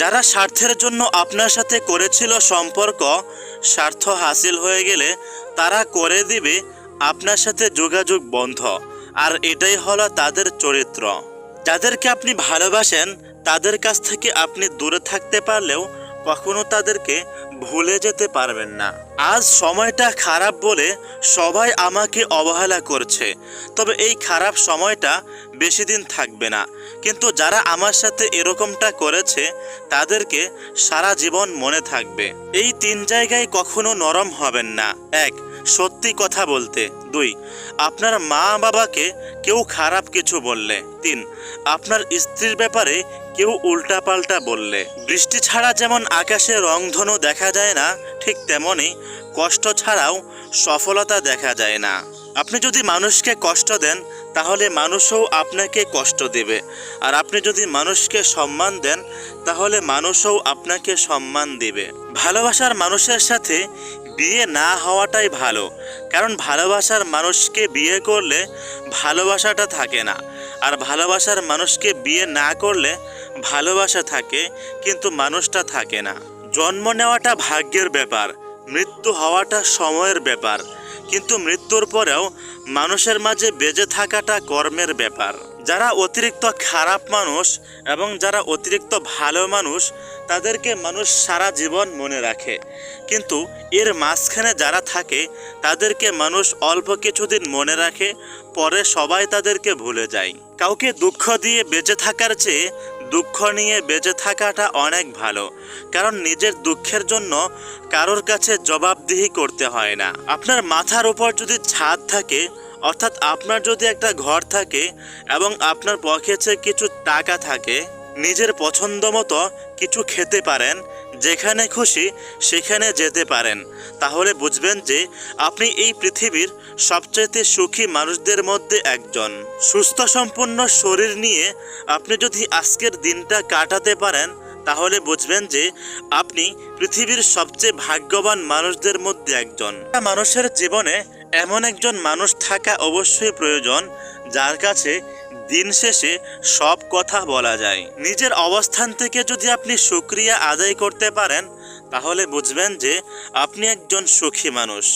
যারা স্বার্থের জন্য আপনার সাথে করেছিল সম্পর্ক, স্বার্থ হাসিল হয়ে গেলে তারা করে দিবে আপনার সাথে যোগাযোগ বন্ধ। আর এটাই হলো তাদের চরিত্র। যাদেরকে আপনি ভালোবাসেন তাদের কাছ থেকে আপনি দূরে থাকতে পারলেও কখনো তাদেরকে ভুলে যেতে পারবেন না। আজ সময়টা খারাপ বলে সবাই আমাকে অবহেলা করছে, তবে এই খারাপ সময়টা বেশি দিন থাকবে না। কিন্তু যারা আমার সাথে এরকমটা করেছে তাদেরকে সারা জীবন মনে থাকবে। এই 3 জায়গায় কখনো নরম হবেন না। 1. সত্যি কথা বলতে। 2. আপনার মা বাবাকে কেউ খারাপ কিছু বললে। 3. আপনার স্ত্রীর ব্যাপারে কেউ উল্টাপাল্টা বললে। বৃষ্টি ছাড়া যেমন আকাশে রংধনু দেখা যায় না, ঠিক তেমনি কষ্ট ছাড়াও সফলতা দেখা যায় না। আপনি যদি মানুষকে কষ্ট দেন তাহলে মানুষও আপনাকে কষ্ট দেবে, আর আপনি যদি মানুষকে সম্মান দেন তাহলে মানুষও আপনাকে সম্মান দেবে। ভালোবাসার মানুষের সাথে বিয়ে না হওয়াটাই ভালো, কারণ ভালোবাসার মানুষকে বিয়ে করলে ভালোবাসাটা থাকে না, আর ভালোবাসার মানুষকে বিয়ে না করলে ভালোবাসা থাকে কিন্তু মানুষটা থাকে না। জন্ম নেওয়াটা ভাগ্যের ব্যাপার, মৃত্যু হওয়াটা সময়ের ব্যাপার, কিন্তু মৃত্যুর পরেও মানুষের মাঝে বেঁচে থাকাটা কর্মের ব্যাপার। যারা অতিরিক্ত খারাপ মানুষ এবং যারা অতিরিক্ত ভালো মানুষ তাদেরকে মানুষ সারা জীবন মনে রাখে, কিন্তু এর মাঝখানে যারা থাকে তাদেরকে মানুষ অল্প কিছুদিন মনে রাখে, পরে সবাই তাদেরকে ভুলে যায়। কাউকে দুঃখ দিয়ে বেঁচে থাকার চেয়ে দুঃখ নিয়ে বেঁচে থাকাটা অনেক ভালো, কারণ নিজের দুঃখের জন্য কারোর কাছে জবাবদিহি করতে হয় না। আপনার মাথার উপর যদি ছাদ থাকে, অর্থাৎ আপনার যদি একটা ঘর থাকে এবং আপনার পকেটে কিছু টাকা থাকে, নিজের পছন্দ মতো কিছু খেতে পারেন, যেখানে খুশি সেখানে যেতে পারেন, তাহলে বুঝবেন যে আপনি এই পৃথিবীর সবচেয়ে সুখী মানুষদের মধ্যে একজন। সুস্থ সম্পন্ন শরীর নিয়ে আপনি যদি আজকের দিনটা কাটাতে পারেন তাহলে বুঝবেন যে আপনি পৃথিবীর সবচেয়ে ভাগ্যবান মানুষদের মধ্যে একজন। মানুষের জীবনে এমন একজন মানুষ থাকা অবশ্যই প্রয়োজন যার কাছে দিন শেষে সব কথা বলা যায়। নিজের অবস্থান থেকে যদি আপনি শুকরিয়া আদায় করতে পারেন তাহলে বুঝবেন যে আপনি একজন সুখী মানুষ।